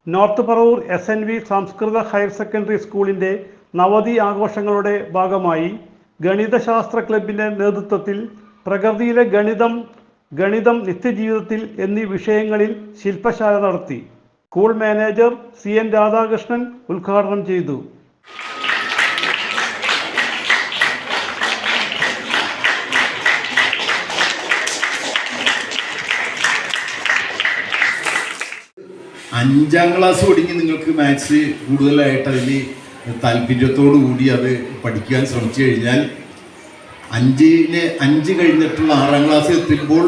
North Paravur SNV സംസ്കൃത higher secondary സ്കൂളിൻ്റെ നവതി ആഘോഷങ്ങളുടെ ഭാഗമായി ഗണിതശാസ്ത്ര ക്ലബിൻ്റെ നേതൃത്വത്തിൽ പ്രകൃതിയിലെ ഗണിതം നിത്യജീവിതത്തിൽ എന്നീ വിഷയങ്ങളിൽ ശില്പശാല നടത്തി. സ്കൂൾ മാനേജർ CN രാധാകൃഷ്ണൻ ഉദ്ഘാടനം ചെയ്തു. അഞ്ചാം ക്ലാസ് തുടങ്ങി നിങ്ങൾക്ക് മാത്സ് കൂടുതലായിട്ട് അതിൽ താല്പര്യത്തോടു കൂടി അത് പഠിക്കാൻ ശ്രമിച്ചു കഴിഞ്ഞാൽ 5 കഴിഞ്ഞിട്ടുള്ള 6ാം ക്ലാസ് എത്തുമ്പോൾ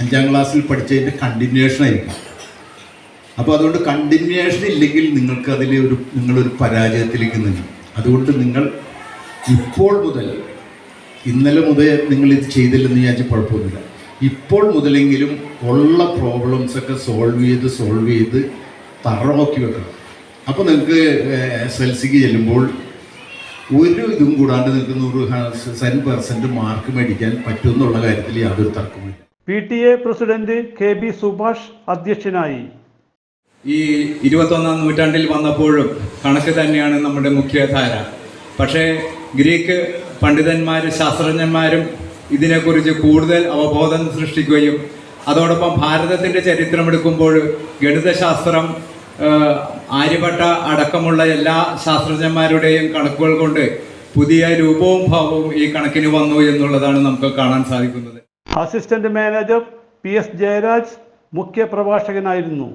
5ാം ക്ലാസ്സിൽ പഠിച്ചതിൻ്റെ കണ്ടിന്യൂഷൻ ആയിരിക്കും. അപ്പോൾ അതുകൊണ്ട് കണ്ടിന്യൂഷൻ ഇല്ലെങ്കിൽ നിങ്ങൾക്ക് നിങ്ങളൊരു പരാജയത്തിലേക്ക് നീങ്ങും. അതുകൊണ്ട് നിങ്ങൾ ഇപ്പോൾ മുതൽ, ഇന്നലെ മുതൽ നിങ്ങളിത് ചെയ്തില്ലെന്ന് വിചാരിച്ച് കുഴപ്പമൊന്നുമില്ല, ഇപ്പോൾ മുതലെങ്കിലും ഉള്ള പ്രോബ്ലംസൊക്കെ സോൾവ് ചെയ്ത് തറവാക്കി വെക്കണം. അപ്പോൾ നിങ്ങൾക്ക് SLCക്ക് ചെല്ലുമ്പോൾ ഒരു ഇതും കൂടാണ്ട് നിങ്ങൾക്ക് 100% മാർക്ക് മേടിക്കാൻ പറ്റുമെന്നുള്ള കാര്യത്തിൽ യാതൊരു തർക്കമില്ല. PTA പ്രസിഡന്റ് KB സുഭാഷ് അധ്യക്ഷനായി. ഈ 21ാം നൂറ്റാണ്ടിൽ വന്നപ്പോഴും കണക്ക് തന്നെയാണ് നമ്മുടെ മുഖ്യധാര. പക്ഷേ ഗ്രീക്ക് പണ്ഡിതന്മാരും ശാസ്ത്രജ്ഞന്മാരും ഇതിനെക്കുറിച്ച് കൂടുതൽ അവബോധം സൃഷ്ടിക്കുകയും അതോടൊപ്പം ഭാരതത്തിൻ്റെ ചരിത്രമെടുക്കുമ്പോൾ ഗണിതശാസ്ത്രം ആര്യഭട്ട അടക്കമുള്ള എല്ലാ ശാസ്ത്രജ്ഞന്മാരുടെയും കണക്കുകൾ കൊണ്ട് പുതിയ രൂപവും ഭാവവും ഈ കണക്കിന് വന്നു എന്നുള്ളതാണ് നമുക്ക് കാണാൻ സാധിക്കുന്നത്. അസിസ്റ്റന്റ് മാനേജർ PS ജയരാജ് മുഖ്യ പ്രഭാഷകനായിരുന്നു.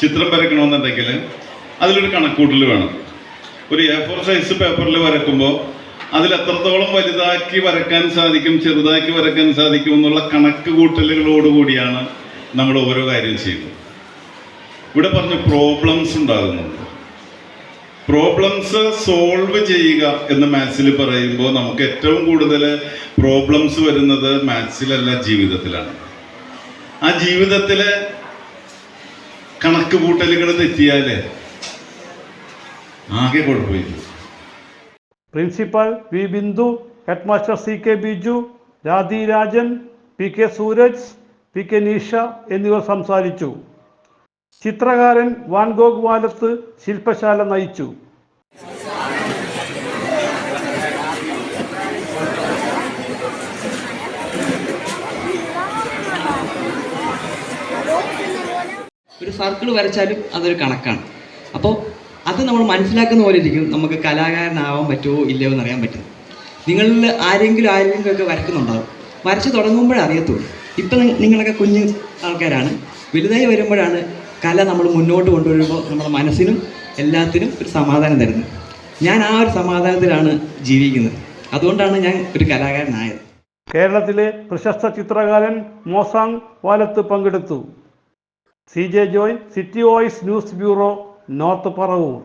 ചിത്രം വരയ്ക്കണമെന്നുണ്ടെങ്കിൽ അതിലൊരു കണക്കൂട്ടൽ വേണം. ഒരു A4 സൈസ് പേപ്പറിൽ വരയ്ക്കുമ്പോൾ അതിൽ എത്രത്തോളം വലുതാക്കി വരയ്ക്കാൻ സാധിക്കും, ചെറുതാക്കി വരയ്ക്കാൻ സാധിക്കും എന്നുള്ള കണക്ക് കൂട്ടലുകളോടുകൂടിയാണ് നമ്മൾ ഓരോ കാര്യം ചെയ്യുന്നത്. ഇവിടെ പറഞ്ഞ പ്രോബ്ലംസ് ഉണ്ടാകുന്നുണ്ട്. പ്രോബ്ലംസ് സോൾവ് ചെയ്യുക എന്ന് മാത്സിൽ പറയുമ്പോൾ നമുക്ക് ഏറ്റവും കൂടുതൽ പ്രോബ്ലംസ് വരുന്നത് മാത്സിലല്ല, ജീവിതത്തിലാണ്. ആ ജീവിതത്തിലെ കണക്ക് കൂട്ടലുകൾ തെറ്റിയാൽ ആകെ കുഴപ്പമില്ല. Principal V Bindu, headmaster CK Biju, Radhi Rajan, PK Sooraj, PK Neesha എന്നിവർ സംസാരിച്ചു. ചിത്രകാരൻ വാൻഗോഗ് വാലത്ത് ശില്പശാല നയിച്ചു. ഒരു സർക്കിൾ വരച്ചാലും അതൊരു കണക്കാണ്. അപ്പോൾ അത് നമ്മൾ മനസ്സിലാക്കുന്ന പോലെ ഇരിക്കും നമുക്ക് കലാകാരനാവാൻ പറ്റുമോ ഇല്ലയോ എന്നറിയാൻ പറ്റും. നിങ്ങളിൽ ആരെങ്കിലുമൊക്കെ വരയ്ക്കുന്നുണ്ടാവും. വരച്ച് തുടങ്ങുമ്പോഴേ അറിയത്തുള്ളൂ. ഇപ്പം നിങ്ങളൊക്കെ കുഞ്ഞു ആൾക്കാരാണ്. വലുതായി വരുമ്പോഴാണ് കല നമ്മൾ മുന്നോട്ട് കൊണ്ടുവരുമ്പോൾ നമ്മുടെ മനസ്സിനും എല്ലാത്തിനും ഒരു സമാധാനം തരുന്നത്. ഞാൻ ആ ഒരു സമാധാനത്തിലാണ് ജീവിക്കുന്നത്. അതുകൊണ്ടാണ് ഞാൻ ഒരു കലാകാരനായത്. കേരളത്തിലെ പ്രശസ്ത ചിത്രകാരൻ മോസാങ് വാലത്ത് പങ്കെടുത്തു. CJ Joy, city voice news bureau, north Paravur.